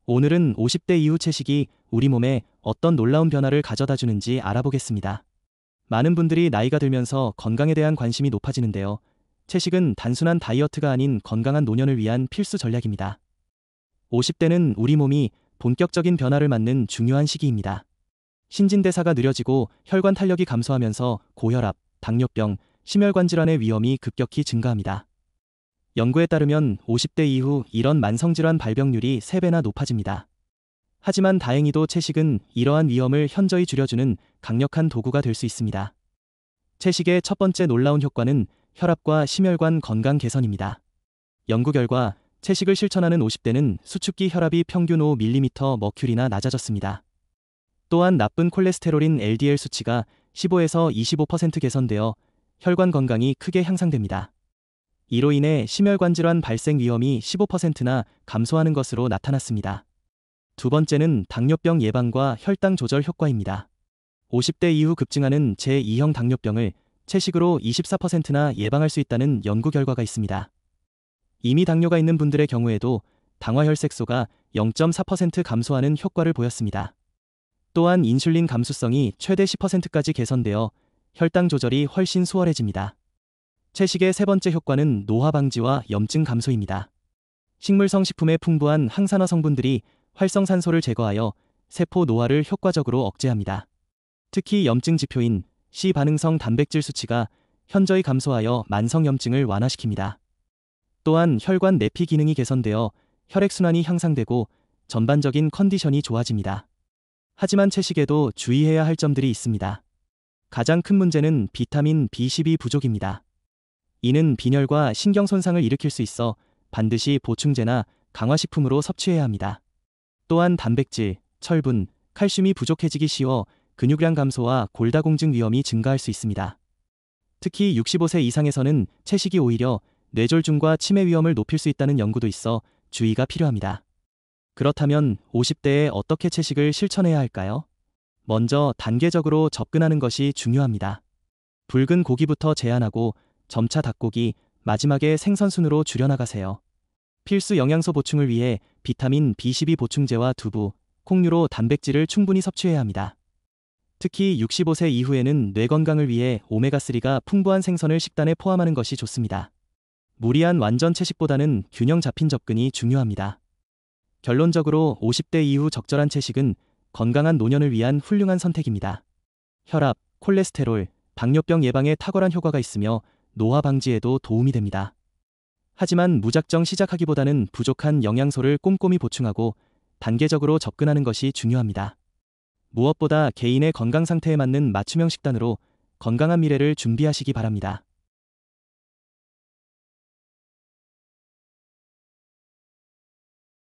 오늘은 50대 이후 채식이 우리 몸에 어떤 놀라운 변화를 가져다 주는지 알아보겠습니다. 많은 분들이 나이가 들면서 건강에 대한 관심이 높아지는데요. 채식은 단순한 다이어트가 아닌 건강한 노년을 위한 필수 전략입니다. 50대는 우리 몸이 본격적인 변화를 맞는 중요한 시기입니다. 신진대사가 느려지고 혈관 탄력이 감소하면서 고혈압, 당뇨병, 심혈관 질환의 위험이 급격히 증가합니다. 연구에 따르면 50대 이후 이런 만성질환 발병률이 3배나 높아집니다. 하지만 다행히도 채식은 이러한 위험을 현저히 줄여주는 강력한 도구가 될 수 있습니다. 채식의 첫 번째 놀라운 효과는 혈압과 심혈관 건강 개선입니다. 연구 결과 채식을 실천하는 50대는 수축기 혈압이 평균 5mm/H나 낮아졌습니다. 또한 나쁜 콜레스테롤인 LDL 수치가 15에서 25% 개선되어 혈관 건강이 크게 향상됩니다. 이로 인해 심혈관 질환 발생 위험이 15%나 감소하는 것으로 나타났습니다. 두 번째는 당뇨병 예방과 혈당 조절 효과입니다. 50대 이후 급증하는 제2형 당뇨병을 채식으로 24%나 예방할 수 있다는 연구 결과가 있습니다. 이미 당뇨가 있는 분들의 경우에도 당화혈색소가 0.4% 감소하는 효과를 보였습니다. 또한 인슐린 감수성이 최대 10%까지 개선되어 혈당 조절이 훨씬 수월해집니다. 채식의 세 번째 효과는 노화 방지와 염증 감소입니다. 식물성 식품에 풍부한 항산화 성분들이 활성산소를 제거하여 세포 노화를 효과적으로 억제합니다. 특히 염증 지표인 C반응성 단백질 수치가 현저히 감소하여 만성염증을 완화시킵니다. 또한 혈관 내피 기능이 개선되어 혈액순환이 향상되고 전반적인 컨디션이 좋아집니다. 하지만 채식에도 주의해야 할 점들이 있습니다. 가장 큰 문제는 비타민 B12 부족입니다. 이는 빈혈과 신경 손상을 일으킬 수 있어 반드시 보충제나 강화식품으로 섭취해야 합니다. 또한 단백질, 철분, 칼슘이 부족해지기 쉬워 근육량 감소와 골다공증 위험이 증가할 수 있습니다. 특히 65세 이상에서는 채식이 오히려 뇌졸중과 치매 위험을 높일 수 있다는 연구도 있어 주의가 필요합니다. 그렇다면 50대에 어떻게 채식을 실천해야 할까요? 먼저 단계적으로 접근하는 것이 중요합니다. 붉은 고기부터 제한하고 점차 닭고기, 마지막에 생선 순으로 줄여나가세요. 필수 영양소 보충을 위해 비타민 B12 보충제와 두부, 콩류로 단백질을 충분히 섭취해야 합니다. 특히 65세 이후에는 뇌 건강을 위해 오메가3가 풍부한 생선을 식단에 포함하는 것이 좋습니다. 무리한 완전 채식보다는 균형 잡힌 접근이 중요합니다. 결론적으로 50대 이후 적절한 채식은 건강한 노년을 위한 훌륭한 선택입니다. 혈압, 콜레스테롤, 당뇨병 예방에 탁월한 효과가 있으며 노화 방지에도 도움이 됩니다. 하지만 무작정 시작하기보다는 부족한 영양소를 꼼꼼히 보충하고 단계적으로 접근하는 것이 중요합니다. 무엇보다 개인의 건강 상태에 맞는 맞춤형 식단으로 건강한 미래를 준비하시기 바랍니다.